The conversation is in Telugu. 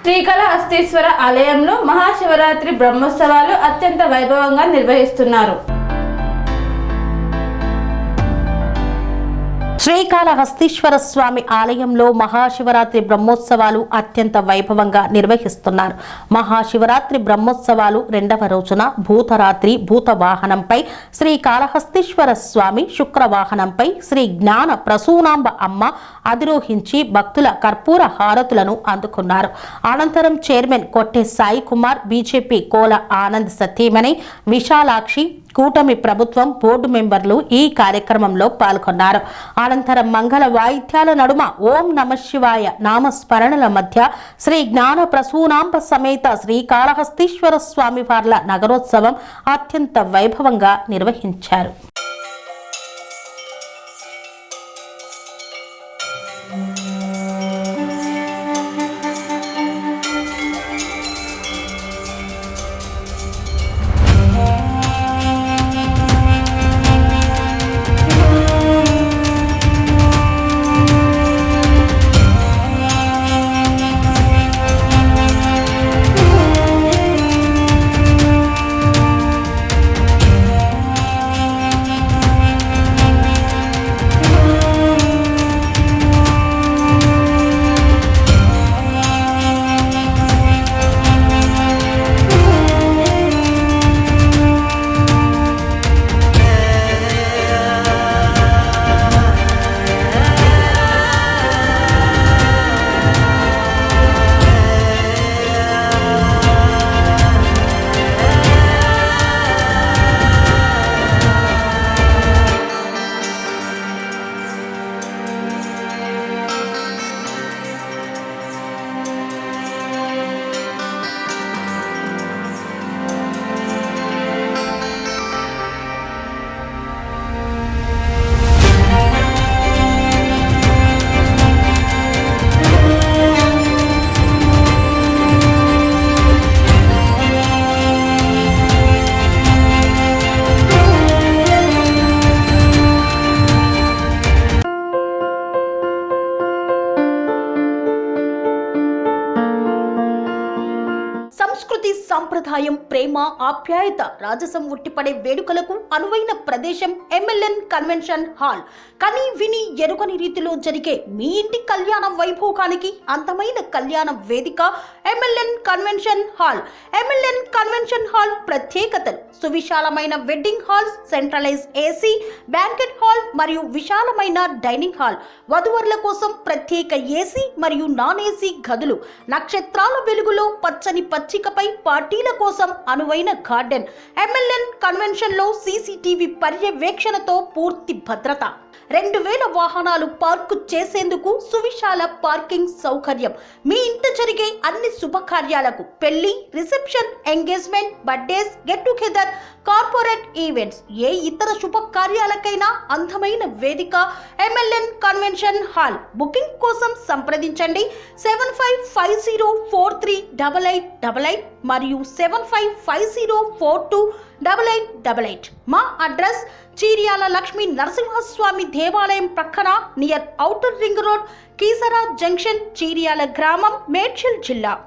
శ్రీకాళహస్తీశ్వర ఆలయంలో మహాశివరాత్రి బ్రహ్మోత్సవాలు అత్యంత వైభవంగా నిర్వహిస్తున్నారు. శ్రీకాళహస్తీశ్వర స్వామి ఆలయంలో మహాశివరాత్రి బ్రహ్మోత్సవాలు అత్యంత వైభవంగా నిర్వహిస్తున్నారు. మహాశివరాత్రి బ్రహ్మోత్సవాలు రెండవ రోజున భూతరాత్రి భూత వాహనంపై శ్రీకాళహస్తీశ్వర స్వామి, శుక్రవాహనంపై శ్రీ జ్ఞాన ప్రసూనాంబ అమ్మ అధిరోహించి భక్తుల కర్పూర హారతులను అందుకున్నారు. అనంతరం చైర్మన్ కొట్టె సాయి కుమార్, బీజేపీ కోల ఆనంద్ సతీమణి విశాలాక్షి, కూటమి ప్రభుత్వం బోర్డు మెంబర్లు ఈ కార్యక్రమంలో పాల్గొన్నారు. అనంతరం మంగళ వాయిద్యాల నడుమ ఓం నమఃశివాయ నామస్మరణల మధ్య శ్రీ జ్ఞాన ప్రసూనాంబ సమేత శ్రీకాళహస్తీశ్వర స్వామి వార్ల నగరోత్సవం అత్యంత వైభవంగా నిర్వహించారు. సంస్కృతి, సంప్రదాయం, ప్రేమ, ఆప్యాయత, రాజసం ఉట్టిపడే వేడుకలకు అనువైన ప్రదేశం ఎంఎల్ఎన్ కన్వెన్షన్ హాల్. కని విని ఎరుగని రీతిలో జరిగే మీ ఇంటి కళ్యాణ వైభోగానికి అందమైన కళ్యాణ వేదిక MLN convention hall. MLN convention hall ప్రత్యేకతలు: సువిశాలమైన wedding halls, centralised AC banquet hall మరియు విశాలమైన డైనింగ్ హాల్, వధువరుల కోసం ప్రత్యేక ఏసీ మరియు నాన్ ఏసీ గదులు, నక్షత్రాల వెలుగులో పచ్చని పచ్చికపై పార్టీల కోసం అనువైన గార్డెన్. ఎంఎల్ఎన్ కన్వెన్షన్ లో సీసీటీవీ పర్యవేక్షణతో పూర్తి భద్రత, 2000 వాహనాలు పార్కు చేసేందుకు సువిశాల పార్కింగ్ సౌకర్యం. మీ ఇంట జరిగే అన్ని శుభకార్యాలకు, పెళ్లి, reception, engagement, birthdays, get together, corporate events, ఏ ఇతర శుభకార్యాలకైనా అందమైన వేదిక ఎంఎల్ఎన్ కన్వెన్షన్ హాల్. బుకింగ్ కోసం సంప్రదించండి 7550438888 మరియు 7550428888. మా అడ్రస్ చీర్యాల లక్ష్మీ నరసింహస్వామి దేవాలయం ప్రక్కన, near outer ring road, Keesara junction, Cheeryal గ్రామం, మేడ్చల్ జిల్లా.